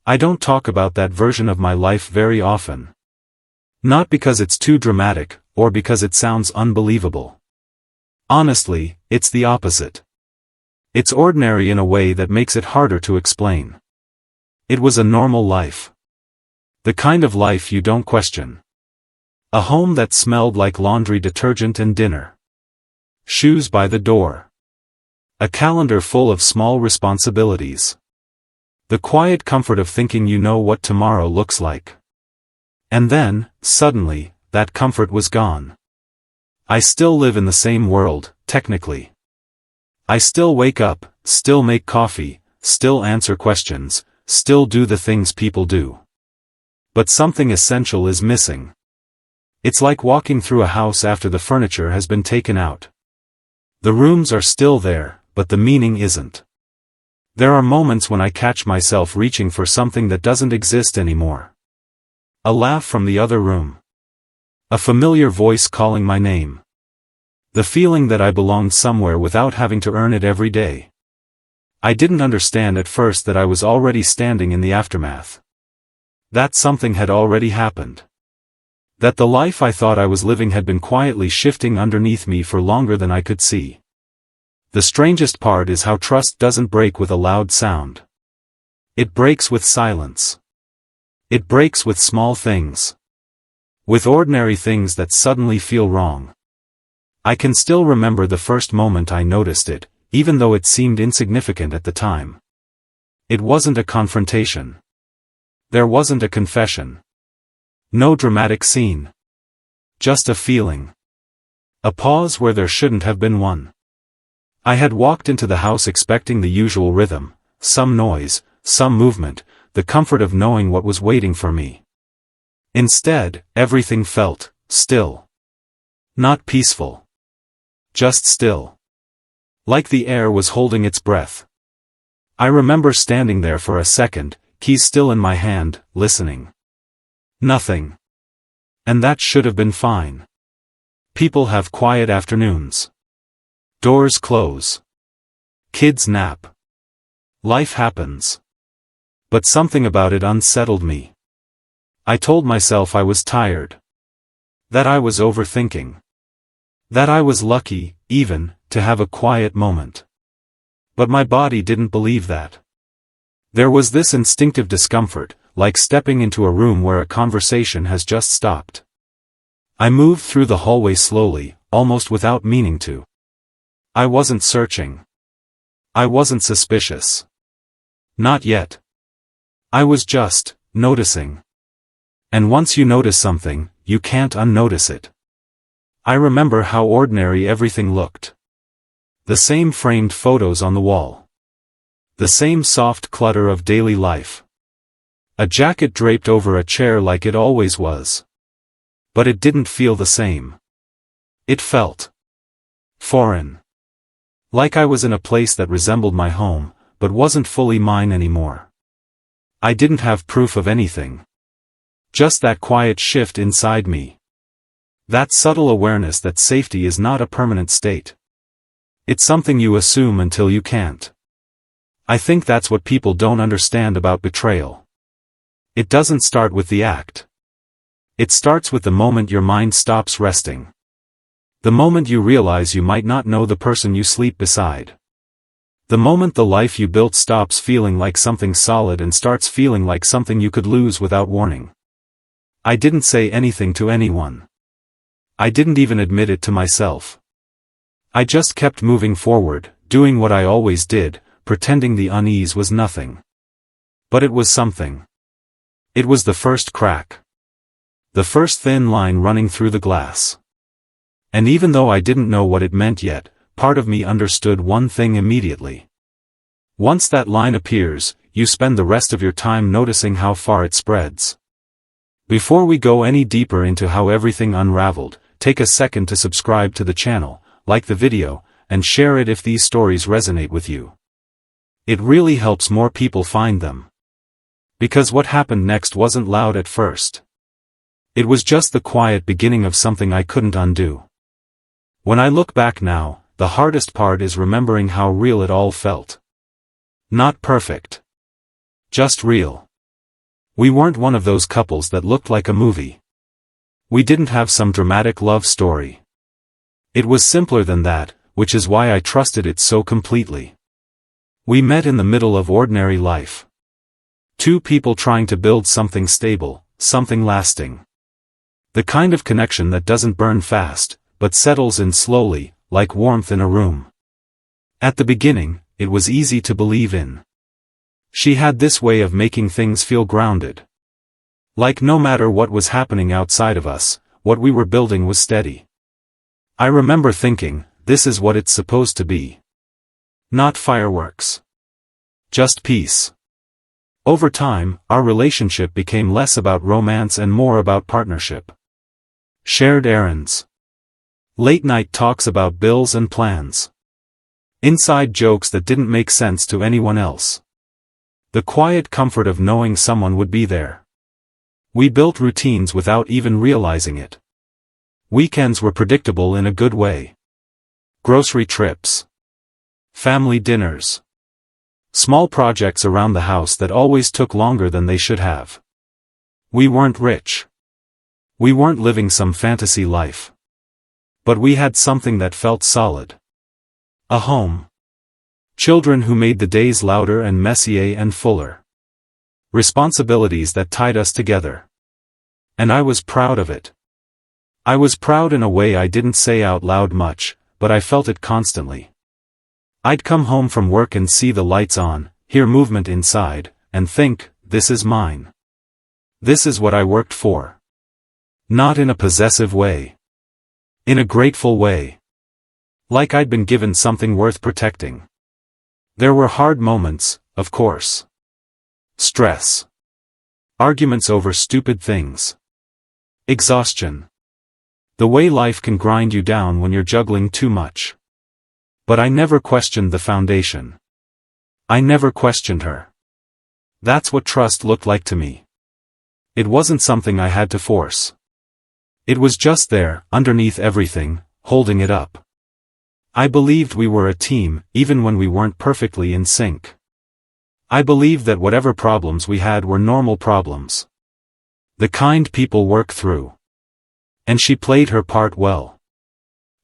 I don't talk about that version of my life very often. Not because it's too dramatic, or because it sounds unbelievable. Honestly, it's the opposite. It's ordinary in a way that makes it harder to explain. It was a normal life. The kind of life you don't question. A home that smelled like laundry detergent and dinner. Shoes by the door. A calendar full of small responsibilities. The quiet comfort of thinking you know what tomorrow looks like. And then, suddenly, that comfort was gone. I still live in the same world, technically. I still wake up, still make coffee, still answer questions, still do the things people do. But something essential is missing. It's like walking through a house after the furniture has been taken out. The rooms are still there, but the meaning isn't. There are moments when I catch myself reaching for something that doesn't exist anymore. A laugh from the other room. A familiar voice calling my name. The feeling that I belonged somewhere without having to earn it every day. I didn't understand at first that I was already standing in the aftermath. That something had already happened. That the life I thought I was living had been quietly shifting underneath me for longer than I could see. The strangest part is how trust doesn't break with a loud sound. It breaks with silence. It breaks with small things. With ordinary things that suddenly feel wrong. I can still remember the first moment I noticed it, even though it seemed insignificant at the time. It wasn't a confrontation. There wasn't a confession. No dramatic scene. Just a feeling. A pause where there shouldn't have been one. I had walked into the house expecting the usual rhythm, some noise, some movement, the comfort of knowing what was waiting for me. Instead, everything felt still. Not peaceful. Just still. Like the air was holding its breath. I remember standing there for a second, keys still in my hand, listening. Nothing. And that should have been fine. People have quiet afternoons. Doors close. Kids nap. Life happens. But something about it unsettled me. I told myself I was tired. That I was overthinking. That I was lucky, even, to have a quiet moment. But my body didn't believe that. There was this instinctive discomfort, like stepping into a room where a conversation has just stopped. I moved through the hallway slowly, almost without meaning to. I wasn't searching. I wasn't suspicious. Not yet. I was just noticing. And once you notice something, you can't unnotice it. I remember how ordinary everything looked. The same framed photos on the wall. The same soft clutter of daily life. A jacket draped over a chair like it always was. But it didn't feel the same. It felt foreign. Like I was in a place that resembled my home, but wasn't fully mine anymore. I didn't have proof of anything. Just that quiet shift inside me. That subtle awareness that safety is not a permanent state. It's something you assume until you can't. I think that's what people don't understand about betrayal. It doesn't start with the act. It starts with the moment your mind stops resting. The moment you realize you might not know the person you sleep beside. The moment the life you built stops feeling like something solid and starts feeling like something you could lose without warning. I didn't say anything to anyone. I didn't even admit it to myself. I just kept moving forward, doing what I always did, pretending the unease was nothing. But it was something. It was the first crack. The first thin line running through the glass. And even though I didn't know what it meant yet, part of me understood one thing immediately. Once that line appears, you spend the rest of your time noticing how far it spreads. Before we go any deeper into how everything unraveled, take a second to subscribe to the channel, like the video, and share it if these stories resonate with you. It really helps more people find them. Because what happened next wasn't loud at first. It was just the quiet beginning of something I couldn't undo. When I look back now, the hardest part is remembering how real it all felt. Not perfect. Just real. We weren't one of those couples that looked like a movie. We didn't have some dramatic love story. It was simpler than that, which is why I trusted it so completely. We met in the middle of ordinary life. Two people trying to build something stable, something lasting. The kind of connection that doesn't burn fast, but settles in slowly, like warmth in a room. At the beginning, it was easy to believe in. She had this way of making things feel grounded. Like no matter what was happening outside of us, what we were building was steady. I remember thinking, this is what it's supposed to be. Not fireworks. Just peace. Over time, our relationship became less about romance and more about partnership. Shared errands. Late-night talks about bills and plans. Inside jokes that didn't make sense to anyone else. The quiet comfort of knowing someone would be there. We built routines without even realizing it. Weekends were predictable in a good way. Grocery trips. Family dinners. Small projects around the house that always took longer than they should have. We weren't rich. We weren't living some fantasy life. But we had something that felt solid. A home. Children who made the days louder and messier and fuller. Responsibilities that tied us together. And I was proud of it. I was proud in a way I didn't say out loud much, but I felt it constantly. I'd come home from work and see the lights on, hear movement inside, and think, this is mine. This is what I worked for. Not in a possessive way. In a grateful way. Like I'd been given something worth protecting. There were hard moments, of course. Stress. Arguments over stupid things. Exhaustion. The way life can grind you down when you're juggling too much. But I never questioned the foundation. I never questioned her. That's what trust looked like to me. It wasn't something I had to force. It was just there, underneath everything, holding it up. I believed we were a team, even when we weren't perfectly in sync. I believed that whatever problems we had were normal problems. The kind people work through. And she played her part well.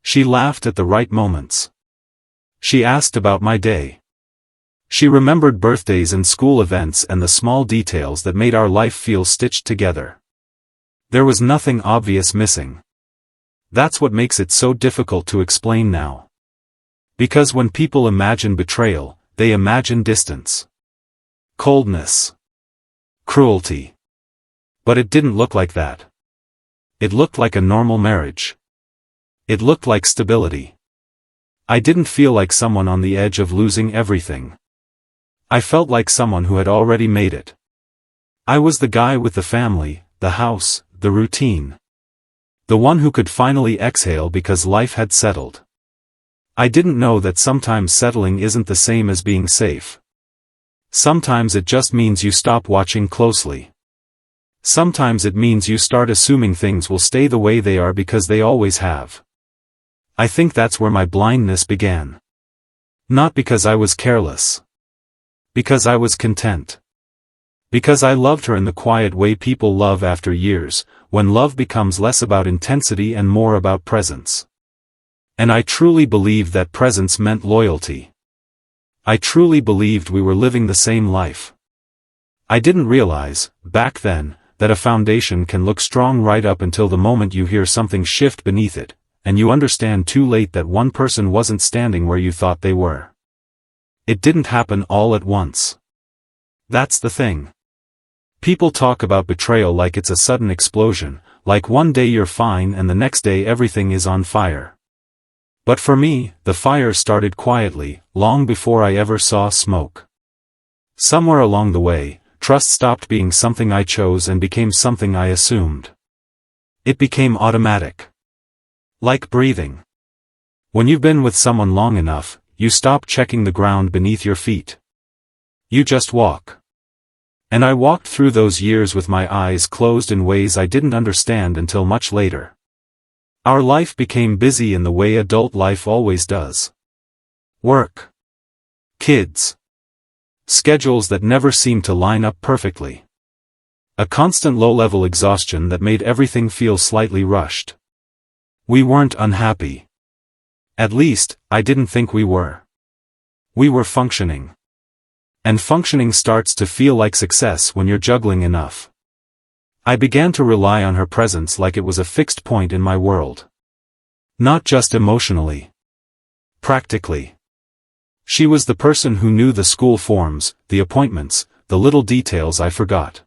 She laughed at the right moments. She asked about my day. She remembered birthdays and school events and the small details that made our life feel stitched together. There was nothing obvious missing. That's what makes it so difficult to explain now. Because when people imagine betrayal, they imagine distance. Coldness. Cruelty. But it didn't look like that. It looked like a normal marriage. It looked like stability. I didn't feel like someone on the edge of losing everything. I felt like someone who had already made it. I was the guy with the family, the house, the routine. The one who could finally exhale because life had settled. I didn't know that sometimes settling isn't the same as being safe. Sometimes it just means you stop watching closely. Sometimes it means you start assuming things will stay the way they are because they always have. I think that's where my blindness began. Not because I was careless. Because I was content. Because I loved her in the quiet way people love after years, when love becomes less about intensity and more about presence. And I truly believed that presence meant loyalty. I truly believed we were living the same life. I didn't realize, back then, that a foundation can look strong right up until the moment you hear something shift beneath it, and you understand too late that one person wasn't standing where you thought they were. It didn't happen all at once. That's the thing. People talk about betrayal like it's a sudden explosion, like one day you're fine and the next day everything is on fire. But for me, the fire started quietly, long before I ever saw smoke. Somewhere along the way, trust stopped being something I chose and became something I assumed. It became automatic. Like breathing. When you've been with someone long enough, you stop checking the ground beneath your feet. You just walk. And I walked through those years with my eyes closed in ways I didn't understand until much later. Our life became busy in the way adult life always does. Work. Kids. Schedules that never seem to line up perfectly. A constant low-level exhaustion that made everything feel slightly rushed. We weren't unhappy. At least, I didn't think we were. We were functioning. And functioning starts to feel like success when you're juggling enough. I began to rely on her presence like it was a fixed point in my world. Not just emotionally. Practically. She was the person who knew the school forms, the appointments, the little details I forgot.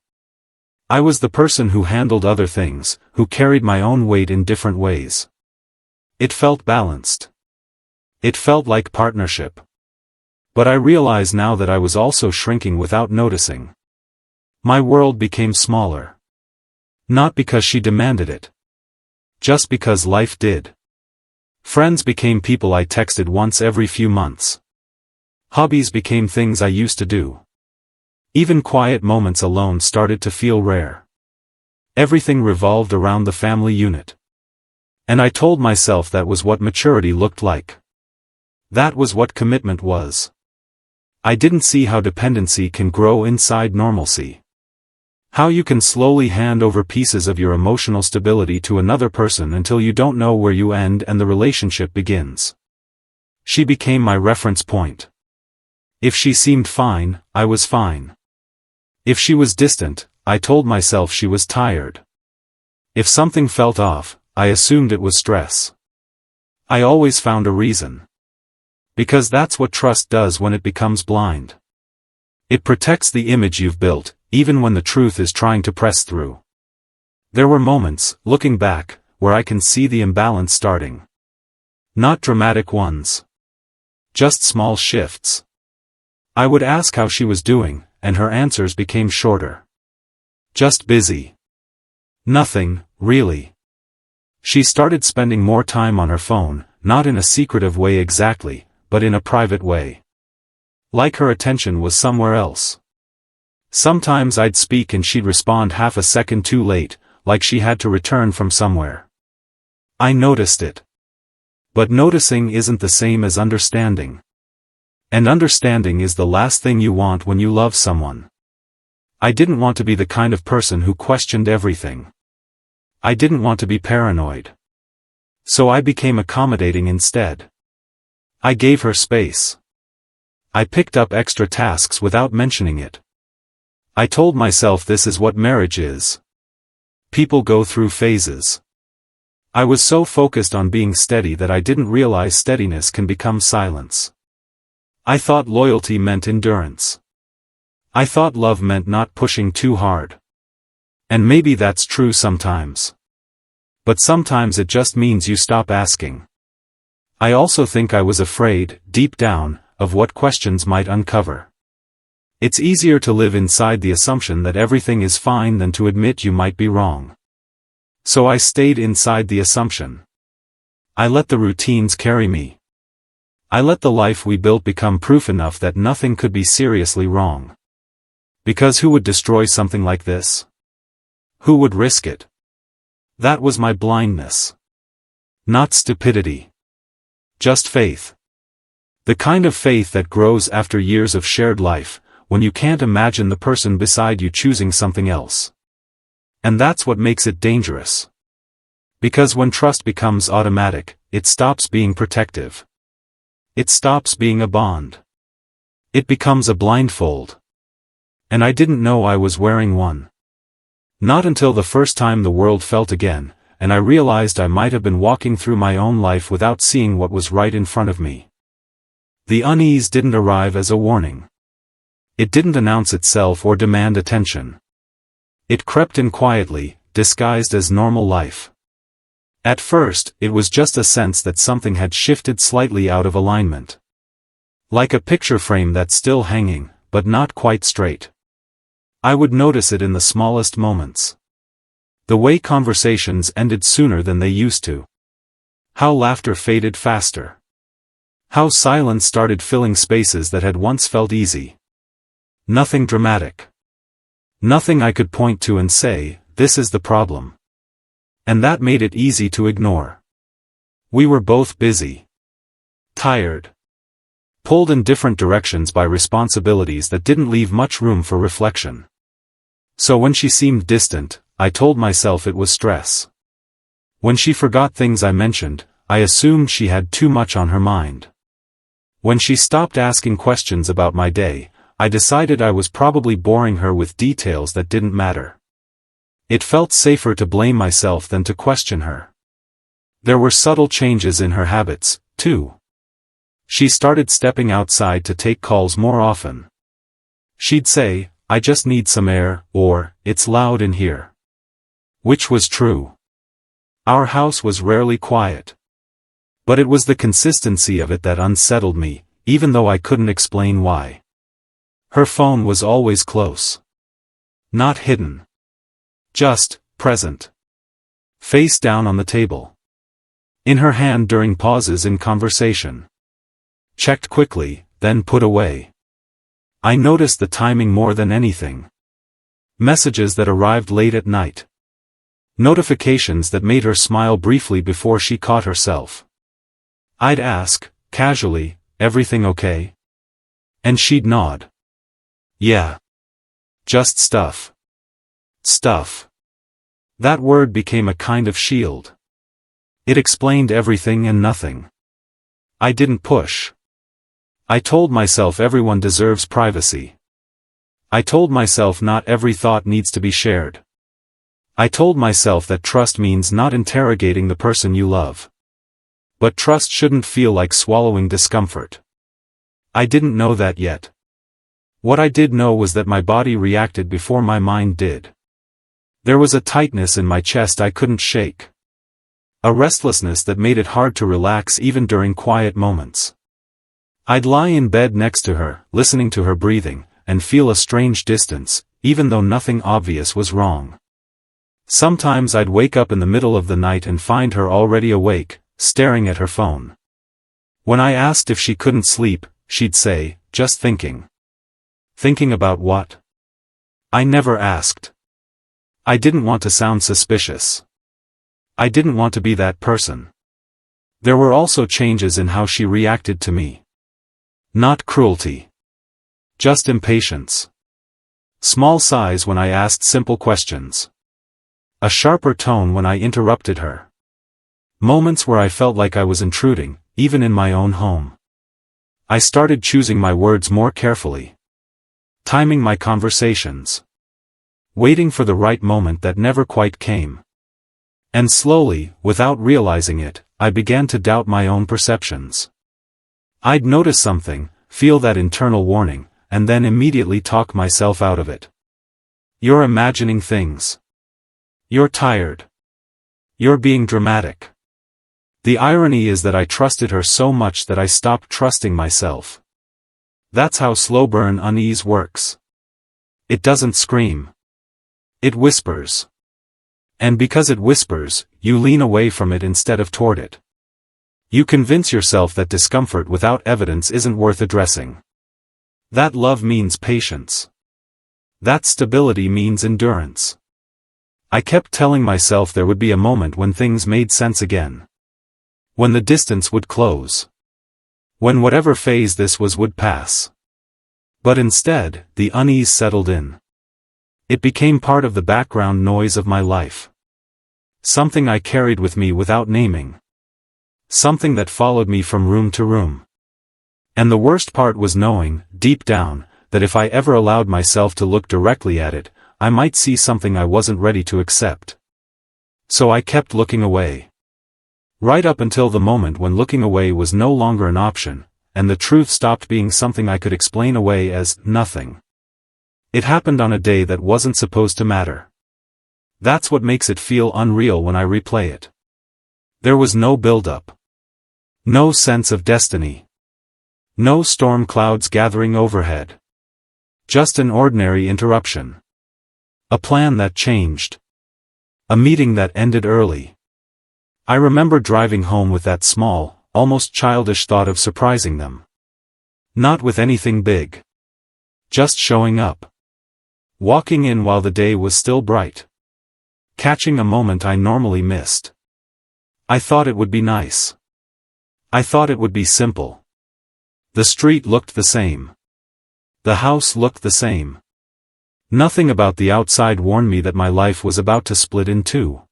I was the person who handled other things, who carried my own weight in different ways. It felt balanced. It felt like partnership. But I realize now that I was also shrinking without noticing. My world became smaller. Not because she demanded it. Just because life did. Friends became people I texted once every few months. Hobbies became things I used to do. Even quiet moments alone started to feel rare. Everything revolved around the family unit. And I told myself that was what maturity looked like. That was what commitment was. I didn't see how dependency can grow inside normalcy. How you can slowly hand over pieces of your emotional stability to another person until you don't know where you end and the relationship begins. She became my reference point. If she seemed fine, I was fine. If she was distant, I told myself she was tired. If something felt off, I assumed it was stress. I always found a reason. Because that's what trust does when it becomes blind. It protects the image you've built, even when the truth is trying to press through. There were moments, looking back, where I can see the imbalance starting. Not dramatic ones. Just small shifts. I would ask how she was doing, and her answers became shorter. Just busy. Nothing, really. She started spending more time on her phone, not in a secretive way exactly, but in a private way. Like her attention was somewhere else. Sometimes I'd speak and she'd respond half a second too late, like she had to return from somewhere. I noticed it. But noticing isn't the same as understanding. And understanding is the last thing you want when you love someone. I didn't want to be the kind of person who questioned everything. I didn't want to be paranoid. So I became accommodating instead. I gave her space. I picked up extra tasks without mentioning it. I told myself this is what marriage is. People go through phases. I was so focused on being steady that I didn't realize steadiness can become silence. I thought loyalty meant endurance. I thought love meant not pushing too hard. And maybe that's true sometimes. But sometimes it just means you stop asking. I also think I was afraid, deep down, of what questions might uncover. It's easier to live inside the assumption that everything is fine than to admit you might be wrong. So I stayed inside the assumption. I let the routines carry me. I let the life we built become proof enough that nothing could be seriously wrong. Because who would destroy something like this? Who would risk it? That was my blindness. Not stupidity. Just faith. The kind of faith that grows after years of shared life, when you can't imagine the person beside you choosing something else. And that's what makes it dangerous. Because when trust becomes automatic, it stops being protective. It stops being a bond. It becomes a blindfold. And I didn't know I was wearing one. Not until the first time the world felt again, and I realized I might have been walking through my own life without seeing what was right in front of me. The unease didn't arrive as a warning. It didn't announce itself or demand attention. It crept in quietly, disguised as normal life. At first, it was just a sense that something had shifted slightly out of alignment. Like a picture frame that's still hanging, but not quite straight. I would notice it in the smallest moments. The way conversations ended sooner than they used to. How laughter faded faster. How silence started filling spaces that had once felt easy. Nothing dramatic. Nothing I could point to and say, this is the problem. And that made it easy to ignore. We were both busy. Tired. Pulled in different directions by responsibilities that didn't leave much room for reflection. So when she seemed distant, I told myself it was stress. When she forgot things I mentioned, I assumed she had too much on her mind. When she stopped asking questions about my day, I decided I was probably boring her with details that didn't matter. It felt safer to blame myself than to question her. There were subtle changes in her habits, too. She started stepping outside to take calls more often. She'd say, "I just need some air," or, "It's loud in here." Which was true. Our house was rarely quiet. But it was the consistency of it that unsettled me, even though I couldn't explain why. Her phone was always close. Not hidden. Just present. Face down on the table. In her hand during pauses in conversation. Checked quickly, then put away. I noticed the timing more than anything. Messages that arrived late at night. Notifications that made her smile briefly before she caught herself. I'd ask, casually, "Everything okay?" And she'd nod. "Yeah. Just stuff." Stuff. That word became a kind of shield. It explained everything and nothing. I didn't push. I told myself everyone deserves privacy. I told myself not every thought needs to be shared. I told myself that trust means not interrogating the person you love. But trust shouldn't feel like swallowing discomfort. I didn't know that yet. What I did know was that my body reacted before my mind did. There was a tightness in my chest I couldn't shake. A restlessness that made it hard to relax even during quiet moments. I'd lie in bed next to her, listening to her breathing, and feel a strange distance, even though nothing obvious was wrong. Sometimes I'd wake up in the middle of the night and find her already awake, staring at her phone. When I asked if she couldn't sleep, she'd say, "Just thinking." Thinking about what? I never asked. I didn't want to sound suspicious. I didn't want to be that person. There were also changes in how she reacted to me. Not cruelty. Just impatience. Small sighs when I asked simple questions. A sharper tone when I interrupted her. Moments where I felt like I was intruding, even in my own home. I started choosing my words more carefully. Timing my conversations. Waiting for the right moment that never quite came. And slowly, without realizing it, I began to doubt my own perceptions. I'd notice something, feel that internal warning, and then immediately talk myself out of it. "You're imagining things. You're tired. You're being dramatic." The irony is that I trusted her so much that I stopped trusting myself. That's how slow burn unease works. It doesn't scream. It whispers. And because it whispers, you lean away from it instead of toward it. You convince yourself that discomfort without evidence isn't worth addressing. That love means patience. That stability means endurance. I kept telling myself there would be a moment when things made sense again. When the distance would close. When whatever phase this was would pass. But instead, the unease settled in. It became part of the background noise of my life. Something I carried with me without naming. Something that followed me from room to room. And the worst part was knowing, deep down, that if I ever allowed myself to look directly at it, I might see something I wasn't ready to accept. So I kept looking away. Right up until the moment when looking away was no longer an option, and the truth stopped being something I could explain away as nothing. It happened on a day that wasn't supposed to matter. That's what makes it feel unreal when I replay it. There was no build-up. No sense of destiny. No storm clouds gathering overhead. Just an ordinary interruption. A plan that changed. A meeting that ended early. I remember driving home with that small, almost childish thought of surprising them. Not with anything big. Just showing up. Walking in while the day was still bright. Catching a moment I normally missed. I thought it would be nice. I thought it would be simple. The street looked the same. The house looked the same. Nothing about the outside warned me that my life was about to split in two.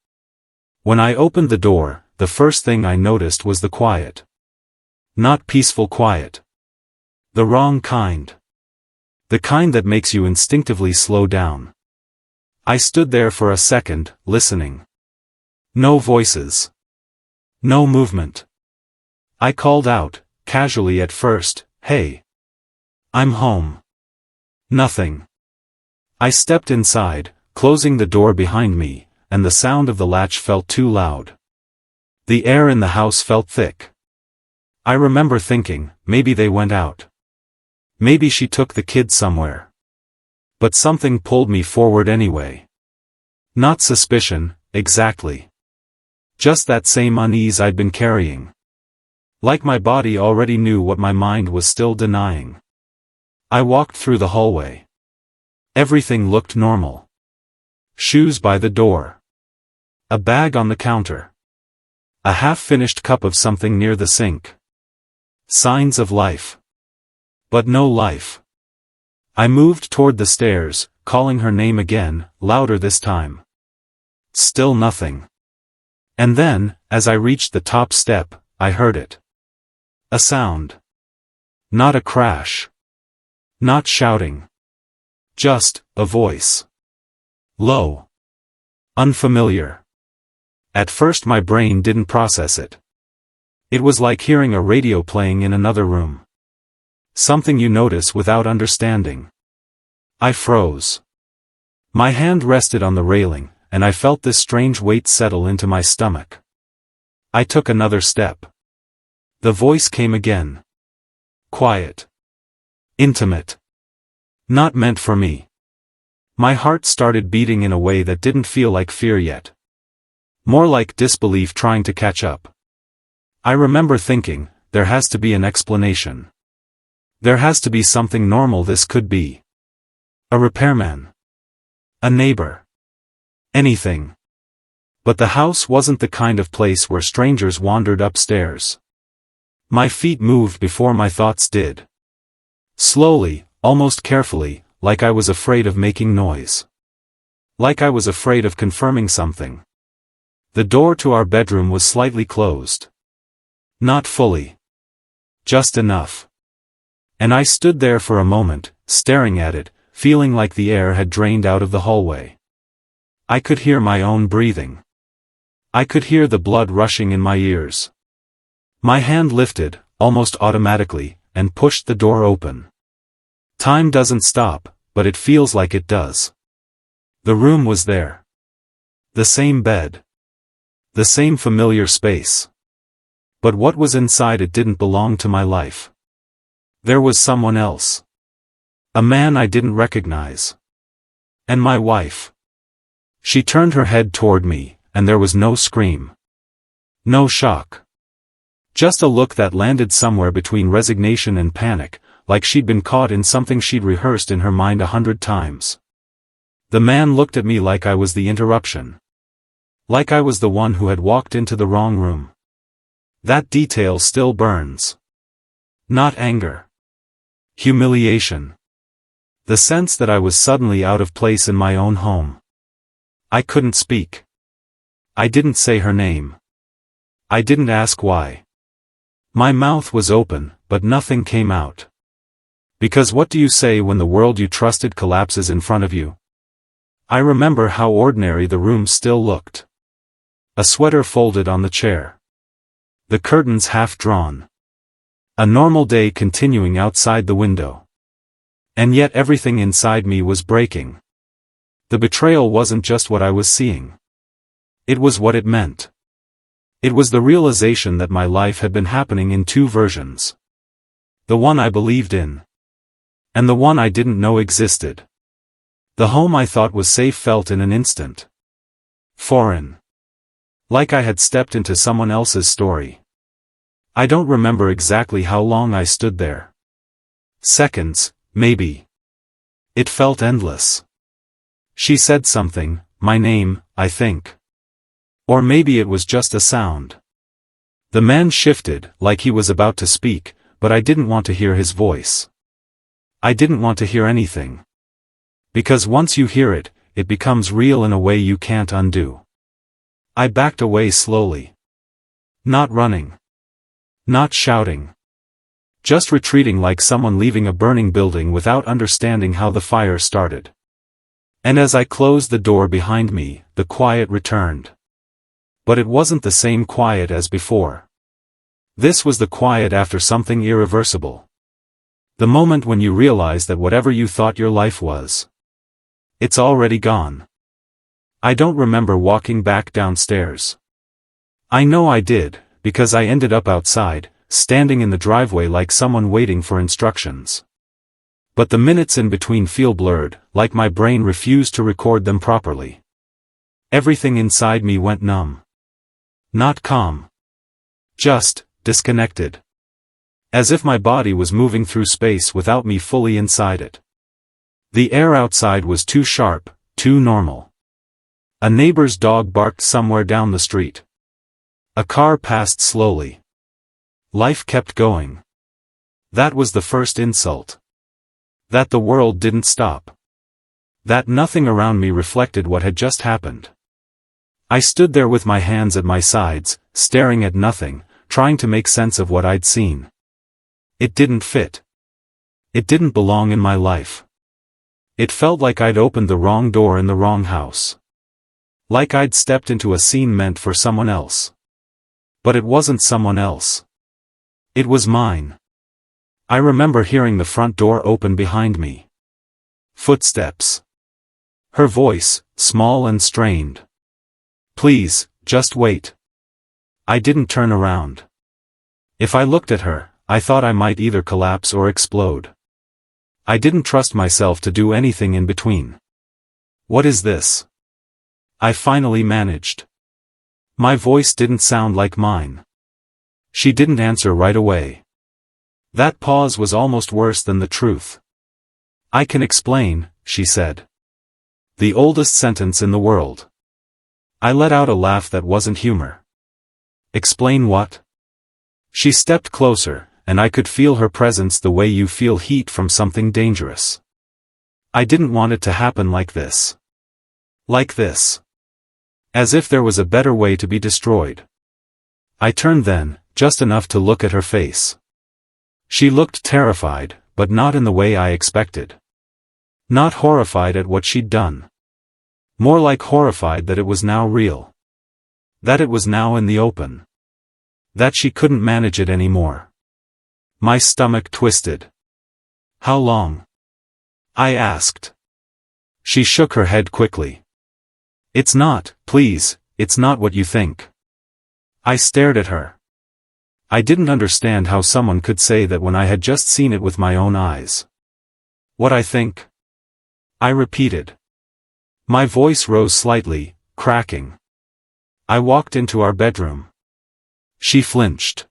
When I opened the door, the first thing I noticed was the quiet. Not peaceful quiet. The wrong kind. The kind that makes you instinctively slow down. I stood there for a second, listening. No voices. No movement. I called out, casually at first, "Hey. I'm home." Nothing. I stepped inside, closing the door behind me, and the sound of the latch felt too loud. The air in the house felt thick. I remember thinking, maybe they went out. Maybe she took the kid somewhere. But something pulled me forward anyway. Not suspicion, exactly. Just that same unease I'd been carrying. Like my body already knew what my mind was still denying. I walked through the hallway. Everything looked normal. Shoes by the door. A bag on the counter. A half-finished cup of something near the sink. Signs of life. But no life. I moved toward the stairs, calling her name again, louder this time. Still nothing. And then, as I reached the top step, I heard it. A sound. Not a crash. Not shouting. Just, a voice. Low. Unfamiliar. At first my brain didn't process it. It was like hearing a radio playing in another room. Something you notice without understanding. I froze. My hand rested on the railing, and I felt this strange weight settle into my stomach. I took another step. The voice came again. Quiet. Intimate. Not meant for me. My heart started beating in a way that didn't feel like fear yet. More like disbelief trying to catch up. I remember thinking, there has to be an explanation. There has to be something normal this could be. A repairman. A neighbor. Anything. But the house wasn't the kind of place where strangers wandered upstairs. My feet moved before my thoughts did. Slowly, almost carefully, like I was afraid of making noise. Like I was afraid of confirming something. The door to our bedroom was slightly closed. Not fully. Just enough. And I stood there for a moment, staring at it, feeling like the air had drained out of the hallway. I could hear my own breathing. I could hear the blood rushing in my ears. My hand lifted, almost automatically, and pushed the door open. Time doesn't stop, but it feels like it does. The room was there. The same bed. The same familiar space. But what was inside it didn't belong to my life. There was someone else. A man I didn't recognize. And my wife. She turned her head toward me, and there was no scream. No shock. Just a look that landed somewhere between resignation and panic, like she'd been caught in something she'd rehearsed in her mind 100 times. The man looked at me like I was the interruption. Like I was the one who had walked into the wrong room. That detail still burns. Not anger. Humiliation. The sense that I was suddenly out of place in my own home. I couldn't speak. I didn't say her name. I didn't ask why. My mouth was open, but nothing came out. Because what do you say when the world you trusted collapses in front of you? I remember how ordinary the room still looked. A sweater folded on the chair. The curtains half drawn. A normal day continuing outside the window. And yet everything inside me was breaking. The betrayal wasn't just what I was seeing. It was what it meant. It was the realization that my life had been happening in two versions. The one I believed in. And the one I didn't know existed. The home I thought was safe felt in an instant foreign. Like I had stepped into someone else's story. I don't remember exactly how long I stood there. Seconds, maybe. It felt endless. She said something, my name, I think. Or maybe it was just a sound. The man shifted, like he was about to speak, but I didn't want to hear his voice. I didn't want to hear anything. Because once you hear it, it becomes real in a way you can't undo. I backed away slowly. Not running. Not shouting. Just retreating like someone leaving a burning building without understanding how the fire started. And as I closed the door behind me, the quiet returned. But it wasn't the same quiet as before. This was the quiet after something irreversible. The moment when you realize that whatever you thought your life was, it's already gone. I don't remember walking back downstairs. I know I did, because I ended up outside, standing in the driveway like someone waiting for instructions. But the minutes in between feel blurred, like my brain refused to record them properly. Everything inside me went numb. Not calm. Just disconnected. As if my body was moving through space without me fully inside it. The air outside was too sharp, too normal. A neighbor's dog barked somewhere down the street. A car passed slowly. Life kept going. That was the first insult. That the world didn't stop. That nothing around me reflected what had just happened. I stood there with my hands at my sides, staring at nothing, trying to make sense of what I'd seen. It didn't fit. It didn't belong in my life. It felt like I'd opened the wrong door in the wrong house. Like I'd stepped into a scene meant for someone else. But it wasn't someone else. It was mine. I remember hearing the front door open behind me. Footsteps. Her voice, small and strained. Please, just wait. I didn't turn around. If I looked at her, I thought I might either collapse or explode. I didn't trust myself to do anything in between. What is this? I finally managed. My voice didn't sound like mine. She didn't answer right away. That pause was almost worse than the truth. I can explain, she said. The oldest sentence in the world. I let out a laugh that wasn't humor. Explain what? She stepped closer, and I could feel her presence the way you feel heat from something dangerous. I didn't want it to happen like this. Like this. As if there was a better way to be destroyed. I turned then, just enough to look at her face. She looked terrified, but not in the way I expected. Not horrified at what she'd done. More like horrified that it was now real. That it was now in the open. That she couldn't manage it anymore. My stomach twisted. How long? I asked. She shook her head quickly. It's not, please, it's not what you think. I stared at her. I didn't understand how someone could say that when I had just seen it with my own eyes. What I think? I repeated. My voice rose slightly, cracking. I walked into our bedroom. She flinched.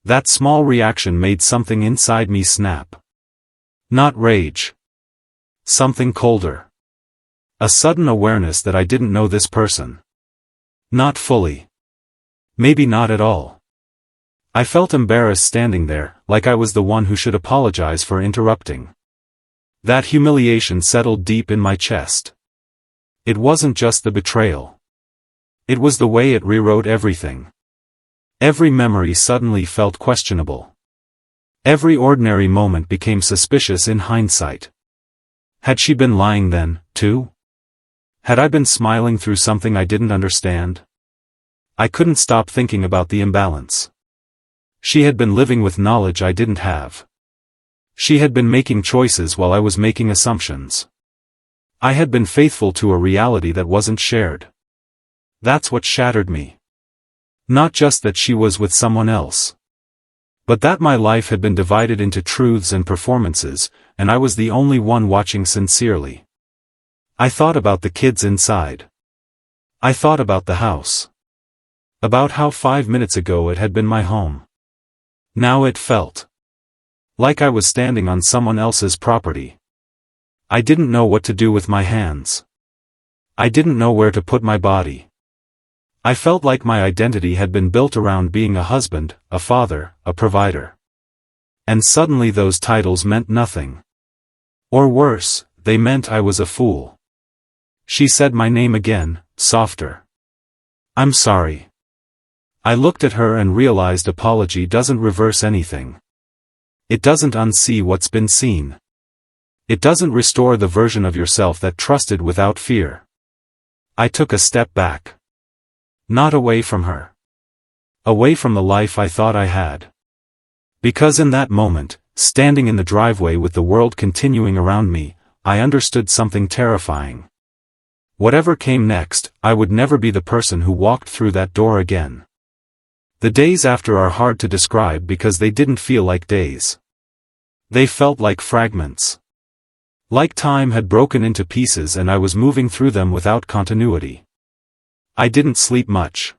That small reaction made something inside me snap. Not rage. Something colder. A sudden awareness that I didn't know this person. Not fully. Maybe not at all. I felt embarrassed standing there, like I was the one who should apologize for interrupting. That humiliation settled deep in my chest. It wasn't just the betrayal. It was the way it rewrote everything. Every memory suddenly felt questionable. Every ordinary moment became suspicious in hindsight. Had she been lying then, too? Had I been smiling through something I didn't understand? I couldn't stop thinking about the imbalance. She had been living with knowledge I didn't have. She had been making choices while I was making assumptions. I had been faithful to a reality that wasn't shared. That's what shattered me. Not just that she was with someone else. But that my life had been divided into truths and performances, and I was the only one watching sincerely. I thought about the kids inside. I thought about the house. About how 5 minutes ago it had been my home. Now it felt like I was standing on someone else's property. I didn't know what to do with my hands. I didn't know where to put my body. I felt like my identity had been built around being a husband, a father, a provider. And suddenly those titles meant nothing. Or worse, they meant I was a fool. She said my name again, softer. I'm sorry. I looked at her and realized apology doesn't reverse anything. It doesn't unsee what's been seen. It doesn't restore the version of yourself that trusted without fear. I took a step back. Not away from her. Away from the life I thought I had. Because in that moment, standing in the driveway with the world continuing around me, I understood something terrifying. Whatever came next, I would never be the person who walked through that door again. The days after are hard to describe because they didn't feel like days. They felt like fragments. Like time had broken into pieces and I was moving through them without continuity. I didn't sleep much.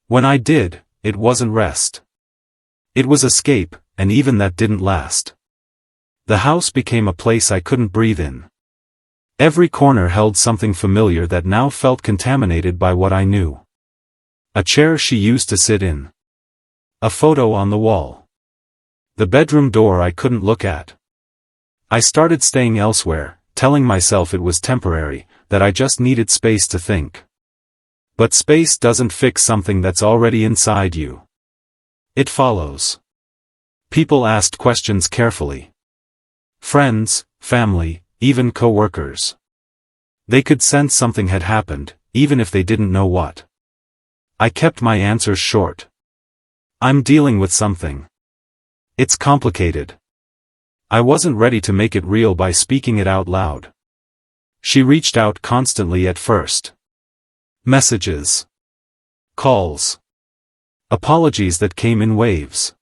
When I did, it wasn't rest. It was escape, and even that didn't last. The house became a place I couldn't breathe in. Every corner held something familiar that now felt contaminated by what I knew. A chair she used to sit in. A photo on the wall. The bedroom door I couldn't look at. I started staying elsewhere, telling myself it was temporary, that I just needed space to think. But space doesn't fix something that's already inside you. It follows. People asked questions carefully. Friends, family, even co-workers. They could sense something had happened, even if they didn't know what. I kept my answers short. I'm dealing with something. It's complicated. I wasn't ready to make it real by speaking it out loud. She reached out constantly at first. Messages. Calls. Apologies that came in waves.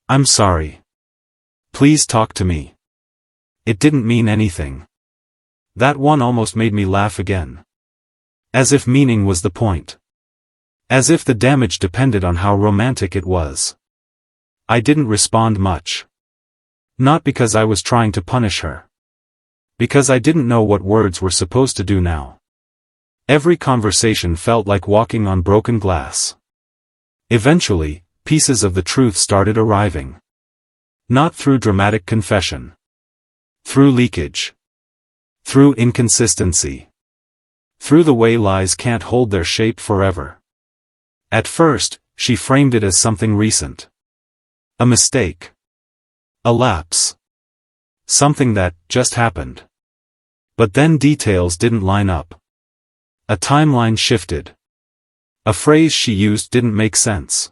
I'm sorry. Please talk to me. It didn't mean anything. That one almost made me laugh again. As if meaning was the point. As if the damage depended on how romantic it was. I didn't respond much. Not because I was trying to punish her. Because I didn't know what words were supposed to do now. Every conversation felt like walking on broken glass. Eventually, pieces of the truth started arriving. Not through dramatic confession. Through leakage. Through inconsistency. Through the way lies can't hold their shape forever. At first, she framed it as something recent. A mistake. A lapse. Something that just happened. But then details didn't line up. A timeline shifted. A phrase she used didn't make sense.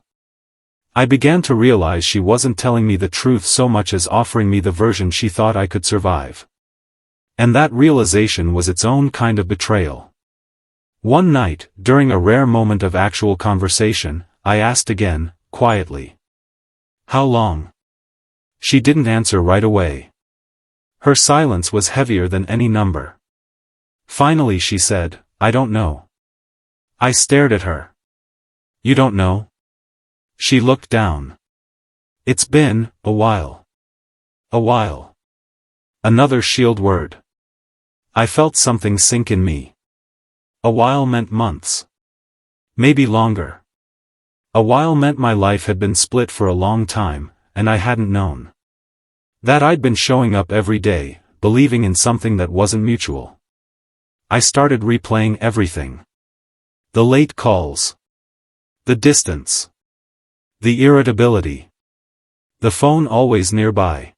I began to realize she wasn't telling me the truth so much as offering me the version she thought I could survive. And that realization was its own kind of betrayal. One night, during a rare moment of actual conversation, I asked again, quietly. How long? She didn't answer right away. Her silence was heavier than any number. Finally she said, I don't know. I stared at her. You don't know? She looked down. It's been a while. A while. Another shield word. I felt something sink in me. A while meant months. Maybe longer. A while meant my life had been split for a long time, and I hadn't known. That I'd been showing up every day, believing in something that wasn't mutual. I started replaying everything. The late calls. The distance. The irritability. The phone always nearby.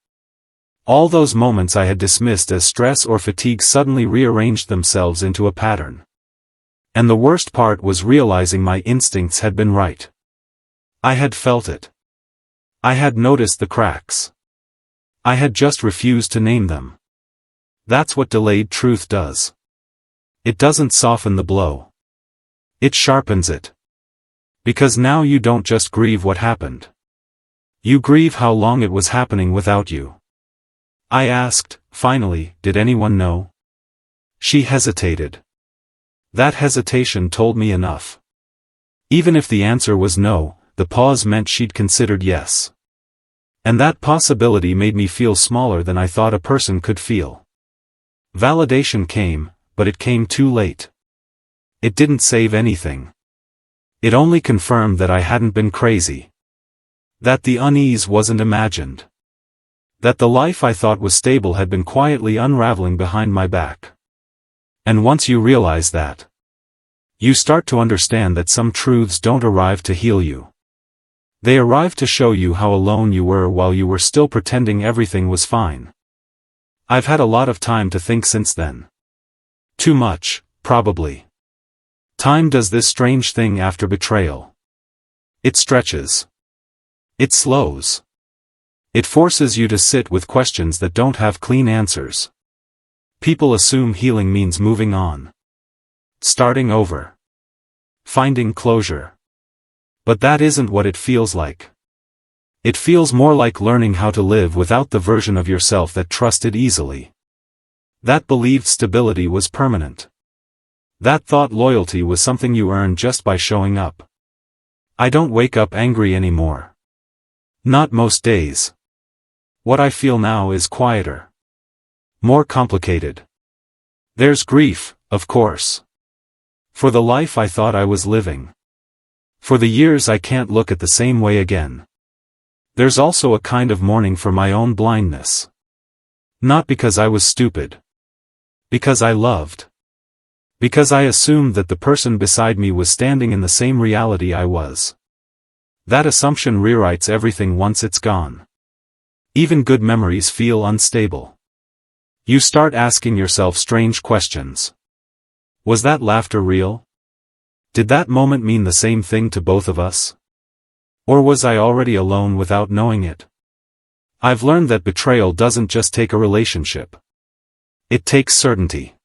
All those moments I had dismissed as stress or fatigue suddenly rearranged themselves into a pattern. And the worst part was realizing my instincts had been right. I had felt it. I had noticed the cracks. I had just refused to name them. That's what delayed truth does. It doesn't soften the blow. It sharpens it. Because now you don't just grieve what happened. You grieve how long it was happening without you. I asked, finally, did anyone know? She hesitated. That hesitation told me enough. Even if the answer was no, the pause meant she'd considered yes. And that possibility made me feel smaller than I thought a person could feel. Validation came, but it came too late. It didn't save anything. It only confirmed that I hadn't been crazy. That the unease wasn't imagined. That the life I thought was stable had been quietly unraveling behind my back. And once you realize that, you start to understand that some truths don't arrive to heal you. They arrive to show you how alone you were while you were still pretending everything was fine. I've had a lot of time to think since then. Too much, probably. Time does this strange thing after betrayal. It stretches. It slows. It forces you to sit with questions that don't have clean answers. People assume healing means moving on. Starting over. Finding closure. But that isn't what it feels like. It feels more like learning how to live without the version of yourself that trusted easily. That believed stability was permanent. That thought loyalty was something you earned just by showing up. I don't wake up angry anymore. Not most days. What I feel now is quieter. More complicated. There's grief, of course. For the life I thought I was living. For the years I can't look at the same way again. There's also a kind of mourning for my own blindness. Not because I was stupid. Because I loved. Because I assumed that the person beside me was standing in the same reality I was. That assumption rewrites everything once it's gone. Even good memories feel unstable. You start asking yourself strange questions. Was that laughter real? Did that moment mean the same thing to both of us? Or was I already alone without knowing it? I've learned that betrayal doesn't just take a relationship. It takes certainty.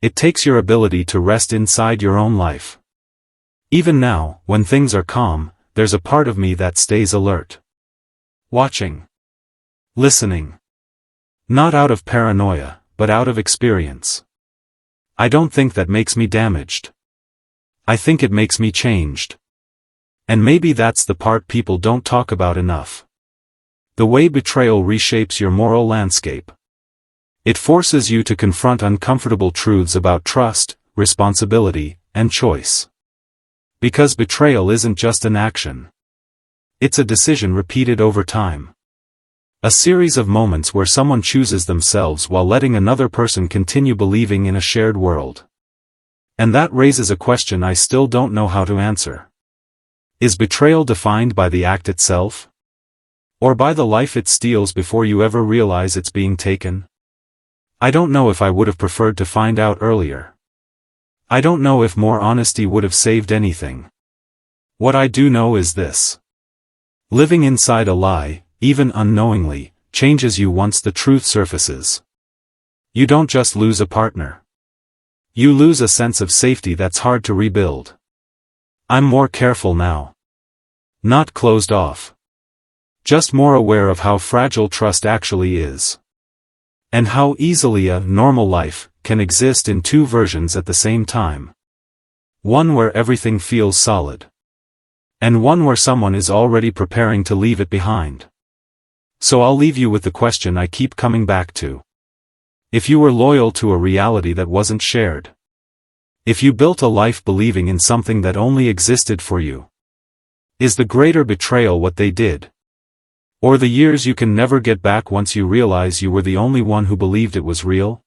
It takes your ability to rest inside your own life. Even now, when things are calm, there's a part of me that stays alert. Watching. Listening. Not out of paranoia, but out of experience. I don't think that makes me damaged. I think it makes me changed. And maybe that's the part people don't talk about enough. The way betrayal reshapes your moral landscape. It forces you to confront uncomfortable truths about trust, responsibility, and choice. Because betrayal isn't just an action. It's a decision repeated over time. A series of moments where someone chooses themselves while letting another person continue believing in a shared world. And that raises a question I still don't know how to answer. Is betrayal defined by the act itself? Or by the life it steals before you ever realize it's being taken? I don't know if I would have preferred to find out earlier. I don't know if more honesty would have saved anything. What I do know is this. Living inside a lie, even unknowingly, changes you once the truth surfaces. You don't just lose a partner. You lose a sense of safety that's hard to rebuild. I'm more careful now. Not closed off. Just more aware of how fragile trust actually is. And how easily a normal life can exist in two versions at the same time. One where everything feels solid. And one where someone is already preparing to leave it behind. So I'll leave you with the question I keep coming back to. If you were loyal to a reality that wasn't shared. If you built a life believing in something that only existed for you. Is the greater betrayal what they did? Or the years you can never get back once you realize you were the only one who believed it was real?